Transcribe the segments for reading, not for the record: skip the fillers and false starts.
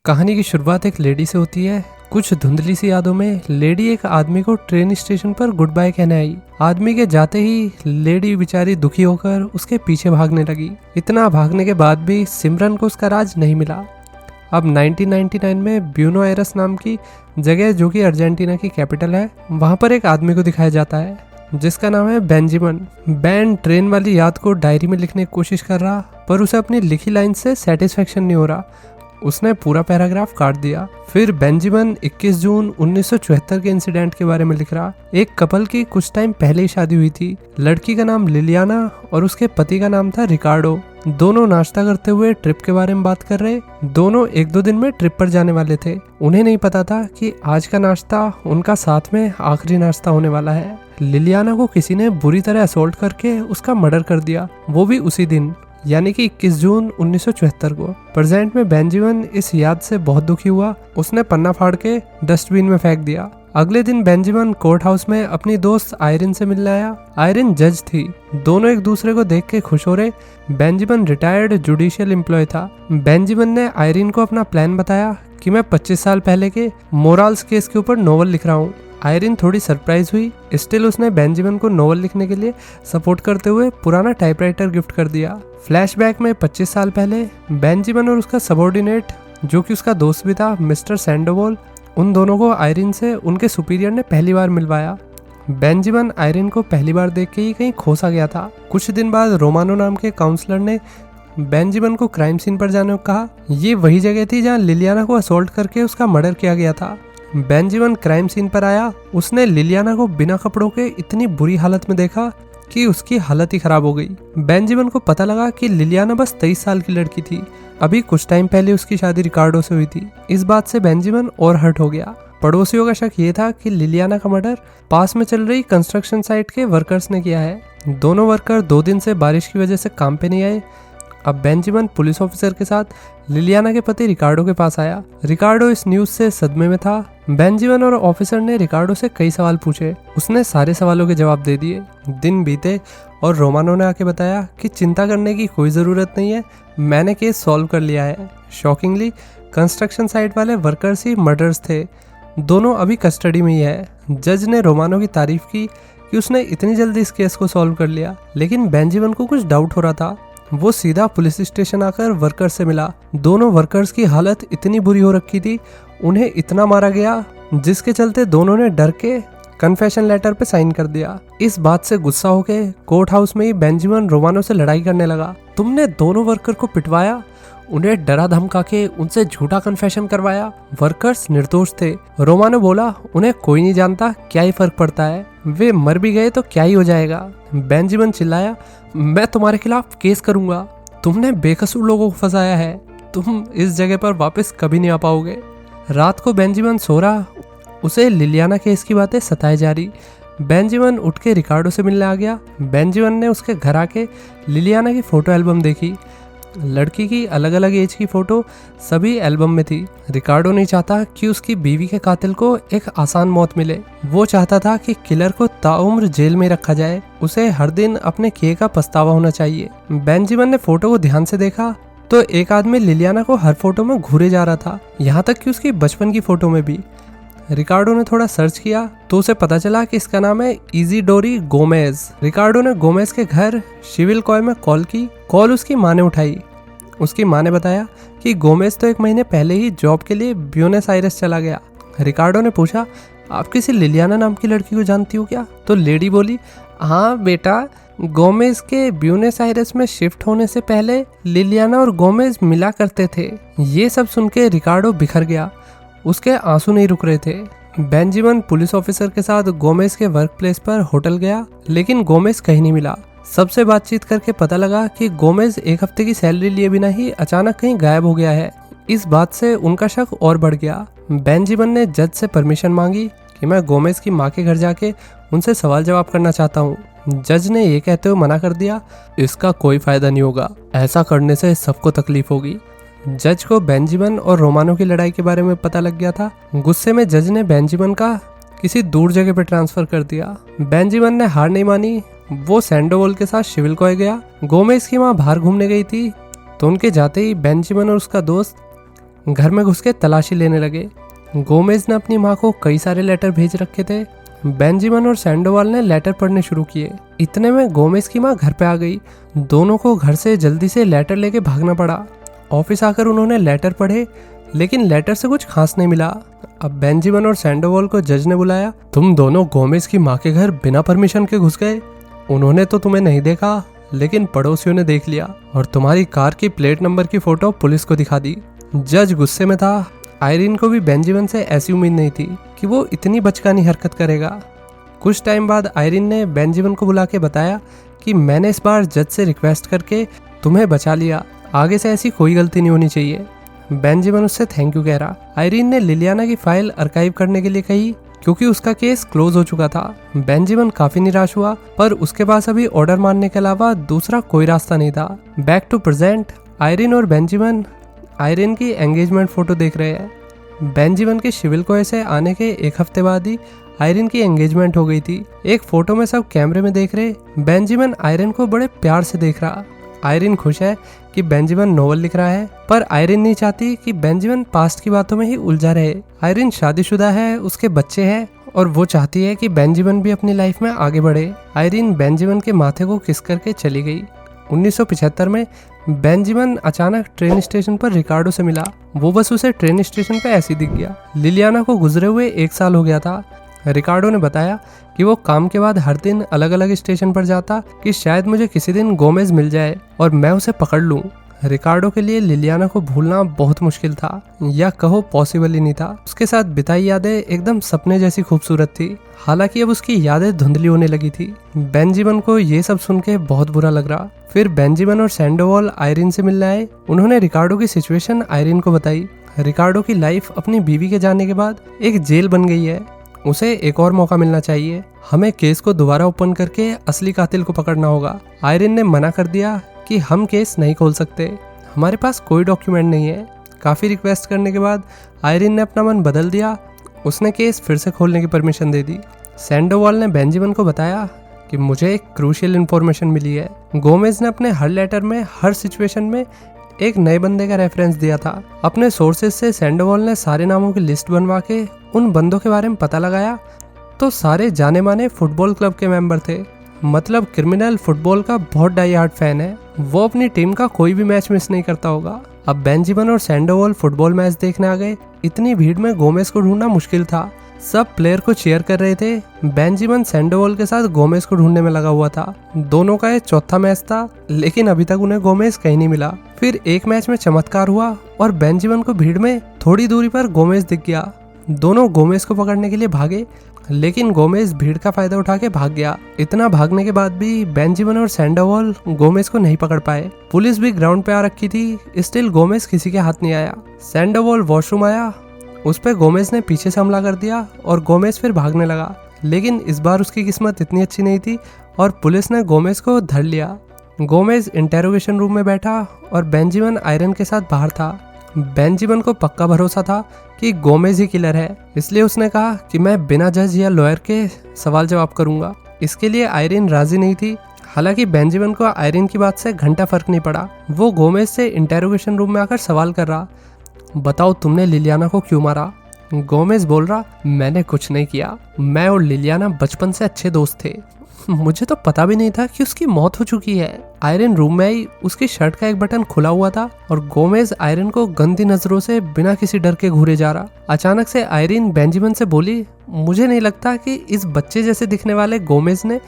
कहानी की शुरुआत एक लेडी से होती है। कुछ धुंधली सी यादों में लेडी एक आदमी को ट्रेन स्टेशन पर गुड बाय कहने आई। आदमी के जाते ही लेडी बेचारी दुखी होकर उसके पीछे भागने लगी। इतना भागने के बाद भी सिमरन को उसका राज नहीं मिला। अब 1999 में ब्यूनो एयर्स नाम की जगह, जो कि अर्जेंटीना की कैपिटल है, वहाँ पर एक आदमी को दिखाया जाता है जिसका नाम है बेंजामिन। बैन ट्रेन वाली याद को डायरी में लिखने की कोशिश कर रहा, पर उसे अपनी लिखी लाइन से सेटिस्फेक्शन नहीं हो रहा। उसने पूरा पैराग्राफ काट दिया। फिर बेंजामिन 21 जून 1974 के इंसिडेंट के बारे में लिख रहा। एक कपल की कुछ टाइम पहले ही शादी हुई थी। लड़की का नाम लिलियाना और उसके पति का नाम था रिकार्डो। दोनों नाश्ता करते हुए ट्रिप के बारे में बात कर रहे। दोनों 1-2 दिन में ट्रिप पर जाने वाले थे। उन्हें नहीं पता था कि आज का नाश्ता उनका साथ में आखिरी नाश्ता होने वाला है। लिलियाना को किसी ने बुरी तरह असोल्ट करके उसका मर्डर कर दिया, वो भी उसी दिन, यानी कि 21 जून 1974 को। प्रेजेंट में बेंजामिन इस याद से बहुत दुखी हुआ। उसने पन्ना फाड़ के डस्टबिन में फेंक दिया। अगले दिन बेंजामिन कोर्ट हाउस में अपनी दोस्त आयरिन से मिलने आया। आयरिन जज थी। दोनों एक दूसरे को देख के खुश हो रहे। बेंजामिन रिटायर्ड जुडिशियल एम्प्लॉय था। बेंजामिन ने आयरिन को अपना प्लान बताया कि मैं 25 साल पहले के मोराल्स केस के ऊपर नोवेल लिख रहा हूँ। आयरिन थोड़ी सरप्राइज हुई। स्टिल उसने बेंजामिन को नोवेल लिखने के लिए सपोर्ट करते हुए पुराना टाइपराइटर गिफ्ट कर दिया। फ्लैशबैक में 25 साल पहले बेंजामिन और उसका सबऑर्डिनेट, जो कि उसका दोस्त भी था, मिस्टर सैंडोवॉल, उन दोनों को आयरिन से उनके सुपीरियर ने पहली बार मिलवाया। बेंजामिन आयरिन को पहली बार देख के ही कहीं खोसा गया था। कुछ दिन बाद रोमानो नाम के काउंसलर ने बेंजामिन को क्राइम सीन पर जाने को कहा। ये वही जगह थी जहाँ लिलियाना को असोल्ट करके उसका मर्डर किया गया था। बेंजामिन क्राइम सीन पर आया। उसने लिलियाना को बिना कपड़ों के इतनी बुरी हालत में देखा कि उसकी हालत ही खराब हो गई। बेंजामिन को पता लगा कि लिलियाना बस 23 साल की लड़की थी। अभी कुछ टाइम पहले उसकी शादी रिकार्डो से हुई थी। इस बात से बेंजामिन और हर्ट हो गया। पड़ोसियों का शक ये था कि लिलियाना का मर्डर पास में चल रही कंस्ट्रक्शन साइट के वर्कर्स ने किया है। दोनों वर्कर 2 दिन से बारिश की वजह से काम पे नहीं आए। अब बेंजामिन पुलिस ऑफिसर के साथ लिलियाना के पति रिकार्डो के पास आया। रिकार्डो इस न्यूज से सदमे में था। बेंजामिन और ऑफिसर ने रिकार्डो से कई सवाल पूछे। उसने सारे सवालों के जवाब दे दिए। दिन बीते और रोमानो ने आके बताया कि चिंता करने की कोई ज़रूरत नहीं है, मैंने केस सॉल्व कर लिया है। शॉकिंगली कंस्ट्रक्शन साइट वाले वर्कर्स ही मर्डर्स थे। दोनों अभी कस्टडी में ही है। जज ने रोमानो की तारीफ की कि उसने इतनी जल्दी इस केस को सॉल्व कर लिया, लेकिन बेंजामिन को कुछ डाउट हो रहा था। वो सीधा पुलिस स्टेशन आकर वर्कर्स से मिला। दोनों वर्कर्स की हालत इतनी बुरी हो रखी थी, उन्हें इतना मारा गया जिसके चलते दोनों ने डर के कन्फेशन लेटर पे साइन कर दिया। इस बात से गुस्सा होके कोर्ट हाउस में ही बेंजामिन रोमानो से लड़ाई करने लगा। तुमने दोनों वर्कर को पिटवाया, उन्हें डरा धमका के उनसे झूठा कन्फेशन करवाया। वर्कर्स निर्दोष थे। रोमानो बोला, उन्हें कोई नहीं जानता, क्या ही फर्क पड़ता है, वे मर भी गए तो क्या ही हो जाएगा। बेंजामिन चिल्लाया, मैं तुम्हारे खिलाफ केस करूंगा। तुमने बेकसूर लोगों को फंसाया है। तुम इस जगह पर वापस कभी नहीं आ पाओगे। रात को बेंजामिन सो रहा, उसे लिलियाना केस की बातें सताए जा रही। बेंजामिन उठ के रिकार्डो से मिलने आ गया। बेंजामिन ने उसके घर आके लिलियाना की फोटो एल्बम देखी। लड़की की अलग अलग एज की फोटो सभी एल्बम में थी। रिकार्डो नहीं चाहता कि उसकी बीवी के कातिल को एक आसान मौत मिले। वो चाहता था कि किलर को ताउम्र जेल में रखा जाए। उसे हर दिन अपने किए का पछतावा होना चाहिए। बेंजामिन ने फोटो को ध्यान से देखा तो एक आदमी लिलियाना को हर फोटो में घूरे जा रहा था, यहाँ तक कि उसकी बचपन की फोटो में भी। रिकार्डो ने थोड़ा सर्च किया तो उसे पता चला कि इसका नाम है इजीडोरी गोमेज। रिकार्डो ने गोमेज के घर शिविलकॉय में कॉल की। कॉल उसकी माँ ने उठाई। उसकी माँ ने बताया कि गोमेज तो 1 महीने पहले ही जॉब के लिए ब्यूनस आयर्स चला गया। रिकार्डो ने पूछा, आप किसी लिलियाना नाम की लड़की को जानती हो क्या? तो लेडी बोली, हाँ बेटा, गोमेज के ब्यूनस आयर्स में शिफ्ट होने से पहले लिलियाना और गोमेज मिला करते थे। ये सब सुन के रिकार्डो बिखर गया। उसके आंसू नहीं रुक रहे थे। बेंजामिन पुलिस ऑफिसर के साथ गोमेज के वर्क प्लेस पर होटल गया, लेकिन गोमेज कहीं नहीं मिला। सबसे बातचीत करके पता लगा कि गोमेज 1 हफ्ते की सैलरी लिए बिना ही अचानक कहीं गायब हो गया है। इस बात से उनका शक और बढ़ गया। बेंजामिन ने जज से परमिशन मांगी कि मैं गोमेज की माँ के घर जाके उनसे सवाल जवाब करना चाहता हूँ। जज ने ये कहते हुए मना कर दिया, इसका कोई फायदा नहीं होगा, ऐसा करने से सबको तकलीफ होगी। जज को बेंजामिन और रोमानो की लड़ाई के बारे में पता लग गया था। गुस्से में जज ने बेंजामिन का किसी दूर जगह पर ट्रांसफर कर दिया। बेंजामिन ने हार नहीं मानी। वो सैंडोवॉल के साथ शिविलकॉय गया। गोमेज की माँ बाहर घूमने गई थी तो उनके जाते ही बेंजामिन और उसका दोस्त घर में घुस के तलाशी लेने लगे। गोमेज ने अपनी माँ को कई सारे लेटर भेज रखे थे। बेंजामिन और सैंडोवाल ने लेटर पढ़ने शुरू किए। इतने में गोमेज की माँ घर पे आ गई। दोनों को घर से जल्दी से लेटर लेके भागना पड़ा। ऑफिस आकर उन्होंने लेटर पढ़े, लेकिन लेटर से कुछ खास नहीं मिला। अब बेंजामिन और सैंडोवाल को जज ने बुलाया। तुम दोनों गोमेज की माँ के घर बिना परमिशन के घुस गए। उन्होंने तो तुम्हें नहीं देखा, लेकिन पड़ोसियों ने देख लिया और तुम्हारी कार की प्लेट नंबर की फोटो पुलिस को दिखा दी। जज गुस्से में था। आयरीन को भी बेंजामिन से ऐसी उम्मीद नहीं थी कि वो इतनी बचकानी हरकत करेगा। कुछ टाइम बाद आयरीन ने बेंजामिन को बुला के बताया कि मैंने इस बार जज से रिक्वेस्ट करके तुम्हें बचा लिया, आगे से ऐसी कोई गलती नहीं होनी चाहिए। बेंजामिन उससे थैंक यू कह रहा। आयरीन ने लिलियाना की फाइल आर्काइव करने के लिए कही, क्योंकि उसका केस क्लोज हो चुका था। बेंजामिन काफी निराश हुआ, पर उसके पास अभी ऑर्डर मारने के अलावा दूसरा कोई रास्ता नहीं था। बैक टू प्रेजेंट, आयरीन और बेंजामिन आयरीन की एंगेजमेंट फोटो देख रहे हैं। बेंजामिन के शिविलकोए से आने के एक हफ्ते बाद ही आयरीन की एंगेजमेंट हो गई थी। एक फोटो में सब कैमरे में देख रहे। बेंजामिन आयरीन को बड़े प्यार से देख रहा। आयरीन खुश है कि बेंजामिन नोवेल लिख रहा है, पर आयरीन नहीं चाहती कि बेंजामिन पास्ट की बातों में ही उलझा रहे। आयरीन शादीशुदा है, उसके बच्चे हैं और वो चाहती है कि बेंजामिन भी अपनी लाइफ में आगे बढ़े। आयरीन बेंजामिन के माथे को किस करके चली गई। 1975 में बेंजामिन अचानक ट्रेन स्टेशन पर रिकार्डो से मिला। वो बस उसे ट्रेन स्टेशन पे ऐसे दिख गया। लिलियाना को गुजरे हुए 1 साल हो गया था। रिकार्डो ने बताया कि वो काम के बाद हर दिन अलग अलग स्टेशन पर जाता कि शायद मुझे किसी दिन गोमेज मिल जाए और मैं उसे पकड़ लूं। रिकार्डो के लिए लिलियाना को भूलना बहुत मुश्किल था, या कहो पॉसिबल ही नहीं था। उसके साथ बिताई यादें एकदम सपने जैसी खूबसूरत थी। हालांकि अब उसकी यादें धुंधली होने लगी थी। बेंजामिन को ये सब सुन के बहुत बुरा लग रहा। फिर बेंजामिन और सैंडोवाल आयरीन से मिलने आए। उन्होंने रिकार्डो की सिचुएशन आयरीन को बताई। रिकार्डो की लाइफ अपनी बीवी के जाने के बाद एक जेल बन गई है। उसे एक और मौका मिलना चाहिए। हमें केस को दोबारा ओपन करके असली कातिल को पकड़ना होगा। आयरीन ने मना कर दिया कि हम केस नहीं खोल सकते, हमारे पास कोई डॉक्यूमेंट नहीं है। काफ़ी रिक्वेस्ट करने के बाद आयरीन ने अपना मन बदल दिया। उसने केस फिर से खोलने की परमिशन दे दी। सैंडोवाल ने बेंजामिन को बताया कि मुझे एक क्रूशियल इन्फॉर्मेशन मिली है। गोमेज ने अपने हर लेटर में हर सिचुएशन में एक नए बंदे का रेफरेंस दिया था। अपने सोर्सेज से सैंडोवाल ने सारे नामों की लिस्ट बनवा के उन बंदों के बारे में पता लगाया, तो सारे जाने माने फुटबॉल क्लब के मेंबर थे। मतलब क्रिमिनल फुटबॉल का बहुत डाई हार्ड फैन है। वो अपनी टीम का कोई भी मैच मिस नहीं करता होगा। अब बेंजामिन और सैंडोवाल फुटबॉल मैच देखने आ गए। इतनी भीड़ में गोमेज को ढूंढना मुश्किल था। सब प्लेयर को चीयर कर रहे थे। बेंजामिन सैंडोवाल के साथ गोमेज को ढूंढने में लगा हुआ था। दोनों का ये चौथा मैच था, लेकिन अभी तक उन्हें गोमेज कहीं नहीं मिला। फिर एक मैच में चमत्कार हुआ और बेंजामिन को भीड़ में थोड़ी दूरी पर गोमेज दिख गया। दोनों गोमेज को पकड़ने के लिए भागे, लेकिन गोमेज भीड़ का फायदा उठा के भाग गया। इतना भागने के बाद भी बेंजामिन और सैंडोवाल गोमेज को नहीं पकड़ पाए। पुलिस भी ग्राउंड पे आ रखी थी, स्टिल गोमेज किसी के हाथ नहीं आया। सैंडोवाल वॉशरूम आया, उस पर गोमेज ने पीछे से हमला कर दिया और गोमेज फिर भागने लगा। लेकिन इस बार उसकी किस्मत इतनी अच्छी नहीं थी और पुलिस ने गोमेज को धर लिया। गोमेज इंटेरोगेशन रूम में बैठा और बेंजामिन आयरन के साथ बाहर था। बेंजामिन को पक्का भरोसा था कि गोमेज ही किलर है, इसलिए उसने कहा कि मैं बिना जज या लॉयर के सवाल जवाब करूंगा। इसके लिए आयरीन राजी नहीं थी। हालांकि बेंजामिन को आयरीन की बात से घंटा फर्क नहीं पड़ा। वो गोमेज से इंटेरोगेशन रूम में आकर सवाल कर रहा, बताओ तुमने लिलियाना को क्यों मारा? गोमेज बोल रहा, मैंने कुछ नहीं किया, मैं और लिलियाना बचपन से अच्छे दोस्त थे, मुझे तो पता भी नहीं था कि उसकी मौत हो चुकी है। आयरन रूम में आई, उसकी शर्ट का एक बटन खुला हुआ था और गोमेज आयरन को गंदी नजरों से बिना किसी डर के घूरे जा रहा। अचानक से आयरन बेंजामिन से बोली, मुझे नहीं लगता कि इस बच्चे जैसे दिखने वाले गोमेज ने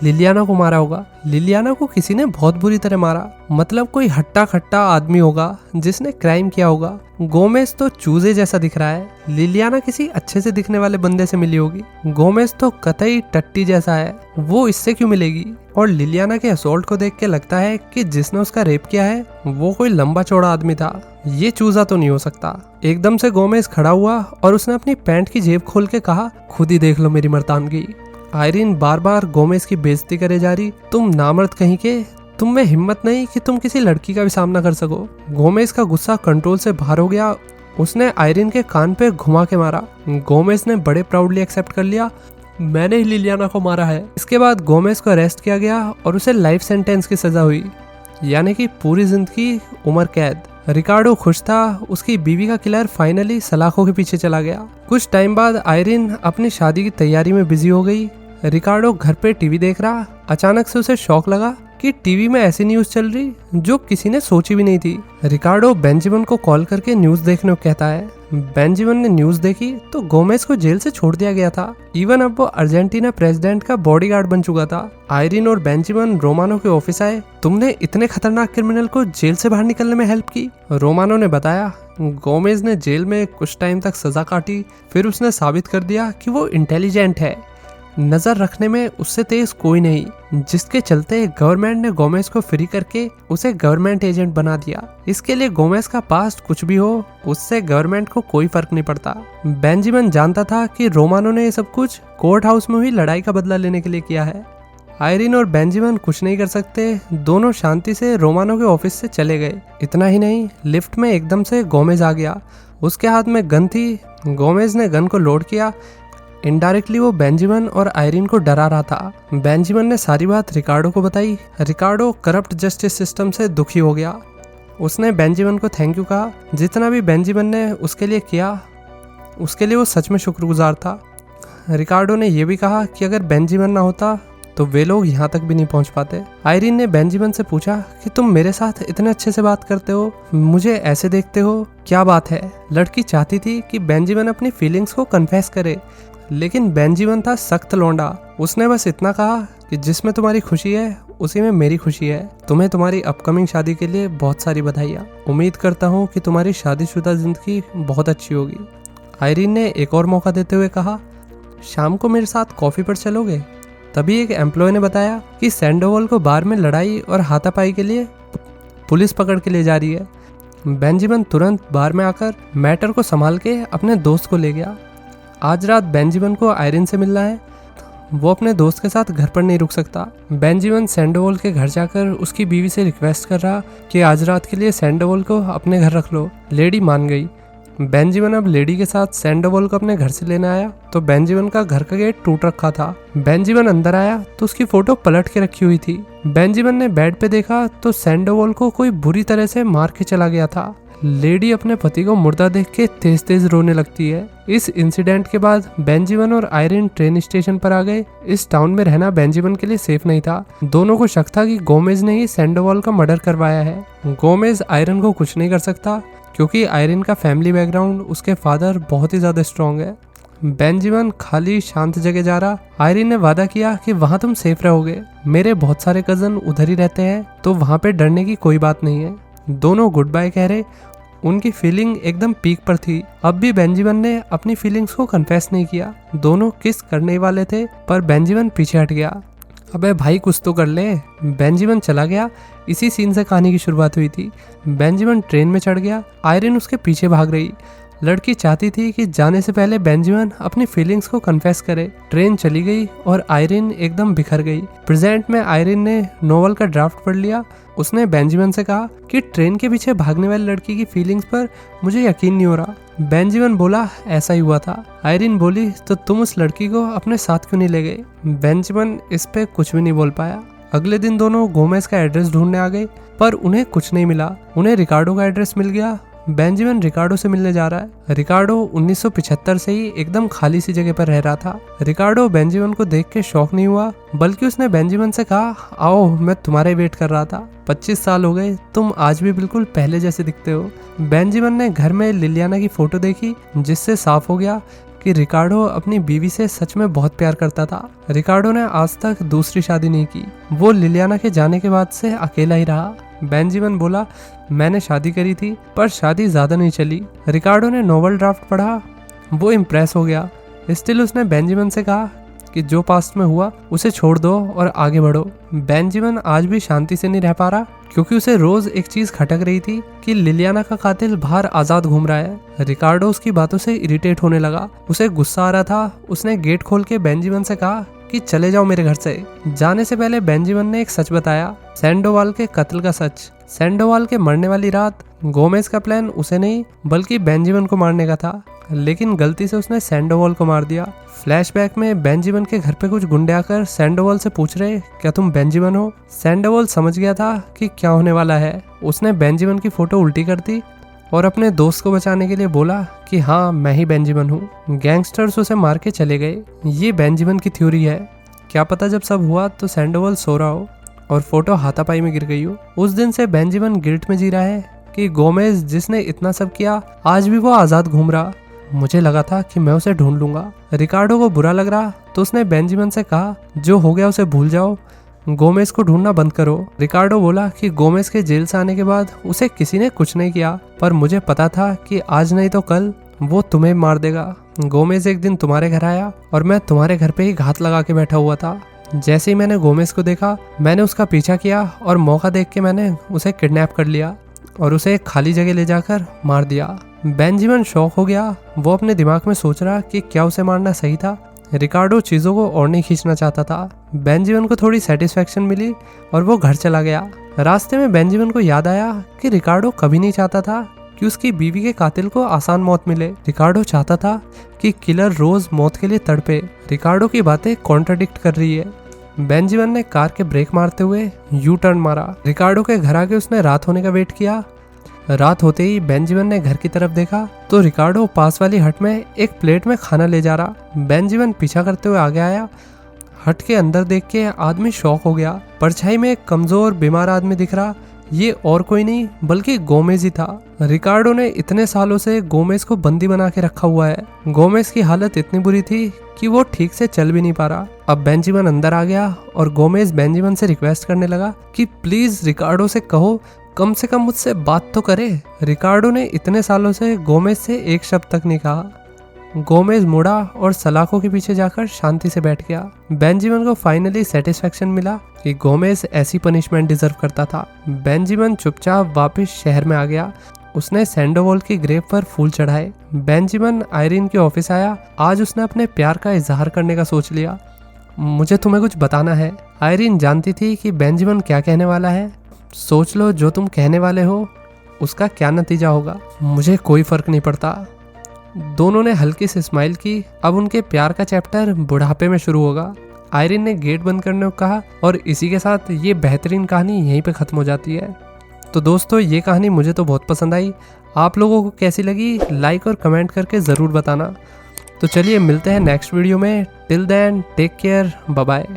लिलियाना को मारा होगा। लिलियाना को किसी ने बहुत बुरी तरह मारा, मतलब कोई हट्टा खट्टा आदमी होगा जिसने क्राइम किया होगा। गोमेज तो चूजे जैसा दिख रहा है, लिलियाना किसी अच्छे से दिखने वाले बंदे से मिली होगी। गोमेज तो कतई टट्टी जैसा है, वो इससे क्यों मिलेगी? और लिलियाना के असोल्ट को देख के लगता है कि जिसने उसका रेप किया है वो कोई लंबा चौड़ा आदमी था, ये चूजा तो नहीं हो सकता। एकदम से गोमेज खड़ा हुआ और उसने अपनी पैंट की जेब खोल के कहा, खुद ही देख लो मेरी मर्दानगी। आयरन बार बार गोमेज की बेइज्जती करे जा रही, तुम नामर्द कहीं के, तुम में हिम्मत नहीं कि तुम किसी लड़की का भी सामना कर सको। गोमेज का गुस्सा कंट्रोल से बाहर हो गया, उसने आयरन के कान पे घुमा के मारा। गोमेज ने बड़े प्राउडली एक्सेप्ट कर लिया, मैंने ही लिलियाना को मारा है। इसके बाद गोमेज को अरेस्ट किया गया और उसे लाइफ सेंटेंस की सजा हुई, यानी कि पूरी जिंदगी उम्र कैद। रिकार्डो खुश था, उसकी बीवी का किलर फाइनली सलाखों के पीछे चला गया। कुछ टाइम बाद आयरिन अपनी शादी की तैयारी में बिजी हो गई। रिकार्डो घर पे टीवी देख रहा, अचानक से उसे शौक लगा कि टीवी में ऐसी न्यूज चल रही जो किसी ने सोची भी नहीं थी। रिकार्डो बेंजामिन को कॉल करके न्यूज देखने को कहता है। बेंजामिन ने न्यूज देखी तो गोमेज को जेल से छोड़ दिया गया था। इवन अब वो अर्जेंटीना प्रेसिडेंट का बॉडीगार्ड बन चुका था। आयरिन और बेंजामिन रोमानो के ऑफिस आए। तुमने इतने खतरनाक क्रिमिनल को जेल से बाहर निकलने में हेल्प की, रोमानो ने बताया। गोमेज ने जेल में कुछ टाइम तक सजा काटी, फिर उसने साबित कर दिया कि वो इंटेलिजेंट है, नजर रखने में उससे तेज कोई नहीं, जिसके चलते गवर्नमेंट ने गोमेज को फ्री करके उसे गवर्नमेंट एजेंट बना दिया। इसके लिए गोमेज का पास्ट कुछ भी हो, उससे गवर्नमेंट को कोई फर्क नहीं पड़ता। बेंजामिन जानता था कि रोमानो ने ये सब कुछ कोर्ट हाउस में हुई लड़ाई का बदला लेने के लिए किया है। आयरिन और बेंजामिन कुछ नहीं कर सकते, दोनों शांति से रोमानो के ऑफिस से चले गए। इतना ही नहीं, लिफ्ट में एकदम से गोमेज आ गया। उसके हाथ में गन थी। गोमेज ने गन को लोड किया। इनडायरेक्टली वो बेंजामिन और आयरिन को डरा रहा था। बेंजामिन ने सारी बात रिकार्डो को बताई। रिकार्डो करप्ट जस्टिस सिस्टम से दुखी हो गया। उसने बेंजामिन को थैंक यू कहा। जितना भी बेंजामिन ने उसके लिए किया, उसके लिए वो सच में शुक्रगुजार था। रिकार्डो ने यह भी कहा कि अगर बेंजामिन ना होता तो वे लोग यहाँ तक भी नहीं पहुँच पाते। आयरिन ने बेंजामिन से पूछा कि तुम मेरे साथ इतने अच्छे से बात करते हो, मुझे ऐसे देखते हो, क्या बात है? लड़की चाहती थी कि बेंजामिन अपनी फीलिंग्स को कन्फेस करे, लेकिन बेंजामिन था सख्त लौंडा। उसने बस इतना कहा कि जिसमें तुम्हारी खुशी है उसी में मेरी खुशी है। तुम्हें तुम्हारी अपकमिंग शादी के लिए बहुत सारी बधाइयाँ। उम्मीद करता हूँ कि तुम्हारी शादीशुदा जिंदगी बहुत अच्छी होगी। आयरिन ने एक और मौका देते हुए कहा, शाम को मेरे साथ कॉफी पर चलोगे? तभी एक एम्प्लॉय ने बताया कि सैंडोवल को बार में लड़ाई और हाथापाई के लिए पुलिस पकड़ के ले जा रही है। बेंजामिन तुरंत बार में आकर मैटर को संभाल के अपने दोस्त को ले गया। आज रात बेंजामिन को आयरिन से मिलना है, वो अपने दोस्त के साथ घर पर नहीं रुक सकता। बेंजामिन सैंडोवल के घर जाकर उसकी बीवी से रिक्वेस्ट कर रहा कि आज रात के लिए सैंडोवल को अपने घर रख लो। लेडी मान गई। बेंजामिन अब लेडी के साथ सैंडोवल को अपने घर से लेने आया तो बेंजामिन का घर का गेट टूट रखा था। बेंजामिन अंदर आया तो उसकी फोटो पलट के रखी हुई थी। बेंजामिन ने बेड पे देखा तो सैंडोवल को कोई बुरी तरह से मार के चला गया था। लेडी अपने पति को मुर्दा देख के तेज तेज रोने लगती है। इस इंसिडेंट के बाद बेंजामिन और आयरिन ट्रेन स्टेशन पर आ गए। इस टाउन में रहना बेंजामिन के लिए सेफ नहीं था। दोनों को शक था कि गोमेज ने ही सैंडोवल का मर्डर करवाया है। गोमेज आयरिन को कुछ नहीं कर सकता क्योंकि आयरिन का फैमिली बैकग्राउंड, उसके फादर बहुत ही ज्यादा स्ट्रॉन्ग है। बेंजामिन खाली शांत जगह जा रहा। आयरिन ने वादा किया कि वहाँ तुम सेफ रहोगे, मेरे बहुत सारे कजन उधर ही रहते हैं तो वहाँ पे डरने की कोई बात नहीं है। दोनों गुड बाय कह रहे। उनकी फीलिंग एकदम पीक पर थी। अब भी बेंजामिन ने अपनी फीलिंग्स को कन्फेस नहीं किया। दोनों किस करने वाले थे पर बेंजामिन पीछे हट गया। अबे भाई कुछ तो कर ले। बेंजामिन चला गया। इसी सीन से कहानी की शुरुआत हुई थी। बेंजामिन ट्रेन में चढ़ गया। आयरिन उसके पीछे भाग रही। लड़की चाहती थी कि जाने से पहले बेंजामिन अपनी फीलिंग्स को कन्फेस करे। ट्रेन चली गई और आयरिन एकदम बिखर गई। प्रेजेंट में आयरिन ने नोवेल का ड्राफ्ट पढ़ लिया। उसने बेंजामिन से कहा कि ट्रेन के पीछे भागने वाली लड़की की फीलिंग्स पर मुझे यकीन नहीं हो रहा। बेंजामिन बोला ऐसा ही हुआ था। आयरिन बोली तो तुम उस लड़की को अपने साथ क्यों नहीं ले गए? बेंजामिन इस पे कुछ भी नहीं बोल पाया। अगले दिन दोनों गोमेज का एड्रेस ढूंढने आ गए पर उन्हें कुछ नहीं मिला। उन्हें रिकार्डो का एड्रेस मिल गया। बेंजामिन रिकार्डो से मिलने जा रहा है। रिकार्डो 1975 से ही एकदम खाली सी जगह पर रह रहा था। रिकार्डो बेंजामिन को देख के शॉक नहीं हुआ, बल्कि उसने बेंजामिन से कहा आओ मैं तुम्हारे वेट कर रहा था। 25 साल हो गए, तुम आज भी बिल्कुल पहले जैसे दिखते हो। बेंजामिन ने घर में लिलियाना की फोटो देखी जिससे साफ हो गया कि रिकार्डो अपनी बीवी से सच में बहुत प्यार करता था। रिकार्डो ने आज तक दूसरी शादी नहीं की। वो लिलियाना के जाने के बाद से अकेला ही रहा। बेंजामिन बोला मैंने शादी करी थी पर शादी ज्यादा नहीं चली। रिकार्डो ने नोवेल ड्राफ्ट पढ़ा। वो इम्प्रेस हो गया। स्टिल उसने बेंजामिन से कहा कि जो पास्ट में हुआ उसे छोड़ दो और आगे बढ़ो। बेंजामिन आज भी शांति से नहीं रह पा रहा क्योंकि उसे रोज एक चीज खटक रही थी कि लिलियाना का कातिल बाहर आजाद घूम रहा है। रिकार्डो उसकी बातों से इरिटेट होने लगा। उसे गुस्सा आ रहा था। उसने गेट खोल के बेंजामिन से कहा कि चले जाओ मेरे घर से। जाने से पहले बेंजामिन ने एक सच बताया, सैंडोवाल के कत्ल का सच। सैंडोवाल के मरने वाली रात गोमेज का प्लान उसे नहीं बल्कि बेंजामिन को मारने का था, लेकिन गलती से उसने सैंडोवाल को मार दिया। फ्लैशबैक में बेंजामिन के घर पे कुछ गुंडे आकर सैंडोवाल से पूछ रहे क्या तुम बेंजामिन हो? सैंडोवाल समझ गया था कि क्या होने वाला है। उसने बेंजामिन की फोटो उल्टी कर दी और अपने दोस्त को बचाने के लिए बोला कि हाँ मैं ही बेंजामिन हूँ। गैंगस्टर्स उसे मार के चले गए। ये बेंजामिन की थ्योरी है। क्या पता जब सब हुआ तो सैंडोवल सो रहा हो और फोटो हाथापाई में गिर गई हो। उस दिन से बेंजामिन गिल्ट में जी रहा है कि गोमेज जिसने इतना सब किया आज भी वो आजाद घूम रहा। मुझे लगा था कि मैं उसे ढूंढ लूंगा। रिकार्डो को बुरा लग रहा तो उसने बेंजामिन से कहा जो हो गया उसे भूल जाओ, गोमेज को ढूंढना बंद करो। रिकार्डो बोला कि गोमेज के जेल से आने के बाद उसे किसी ने कुछ नहीं किया, पर मुझे पता था कि आज नहीं तो कल वो तुम्हें मार देगा। गोमेज एक दिन तुम्हारे घर आया और मैं तुम्हारे घर पे ही घात लगा के बैठा हुआ था। जैसे ही मैंने गोमेज को देखा मैंने उसका पीछा किया और मौका देख के मैंने उसे किडनैप कर लिया और उसे एक खाली जगह ले जाकर मार दिया। बेंजामिन शॉक हो गया। वो अपने दिमाग में सोच रहा कि क्या उसे मारना सही था। रिकार्डो चीज़ों को और नहीं खींचना चाहता था। बेंजामिन को थोड़ी सेटिस्फेक्शन मिली और वो घर चला गया। रास्ते में बेंजामिन को याद आया कि रिकार्डो कभी नहीं चाहता था कि उसकी बीवी के कातिल को आसान मौत मिले। रिकार्डो चाहता था कि किलर रोज मौत के लिए तड़पे। रिकार्डो की बातें कॉन्ट्राडिक्ट कर रही है। बेंजामिन ने कार के ब्रेक मारते हुए यू टर्न मारा। रिकार्डो के घर आके उसने रात होने का वेट किया। रात होते ही बेंजामिन ने घर की तरफ देखा तो रिकार्डो पास वाली हट में एक प्लेट में खाना ले जा रहा। बेंजामिन पीछा करते हुए आगे आया। हट के अंदर देख के आदमी शॉक हो गया। परछाई में एक कमजोर बीमार आदमी दिख रहा। ये और कोई नहीं बल्कि गोमेज ही था। रिकार्डो ने इतने सालों से गोमेज को बंदी बना के रखा हुआ है। गोमेज की हालत इतनी बुरी थी कि वो ठीक से चल भी नहीं पा रहा। अब बेंजामिन अंदर आ गया और गोमेज बेंजामिन से रिक्वेस्ट करने लगा कि प्लीज रिकार्डो से कहो कम से कम मुझसे बात तो करे। रिकार्डो ने इतने सालों से गोमेज से एक शब्द तक नहीं कहा। गोमेज मुड़ा और सलाखों के पीछे जाकर शांति से बैठ गया। बेंजामिन को फाइनली सेटिस्फेक्शन मिला कि गोमेज ऐसी पनिशमेंट डिजर्व करता था। बेंजामिन चुपचाप वापस शहर में आ गया। उसने सैंडोवॉल की ग्रेव पर फूल चढ़ाए। बेंजामिन आयरीन के ऑफिस आया। आज उसने अपने प्यार का इजहार करने का सोच लिया। मुझे तुम्हें कुछ बताना है। आयरीन जानती थी कि बेंजामिन क्या कहने वाला है। सोच लो जो तुम कहने वाले हो उसका क्या नतीजा होगा। मुझे कोई फर्क नहीं पड़ता। दोनों ने हल्की सी स्माइल की। अब उनके प्यार का चैप्टर बुढ़ापे में शुरू होगा। आयरीन ने गेट बंद करने को कहा और इसी के साथ ये बेहतरीन कहानी यहीं पे ख़त्म हो जाती है। तो दोस्तों ये कहानी मुझे तो बहुत पसंद आई। आप लोगों को कैसी लगी लाइक और कमेंट करके ज़रूर बताना। तो चलिए मिलते हैं नेक्स्ट वीडियो में। Till then take care, bye bye.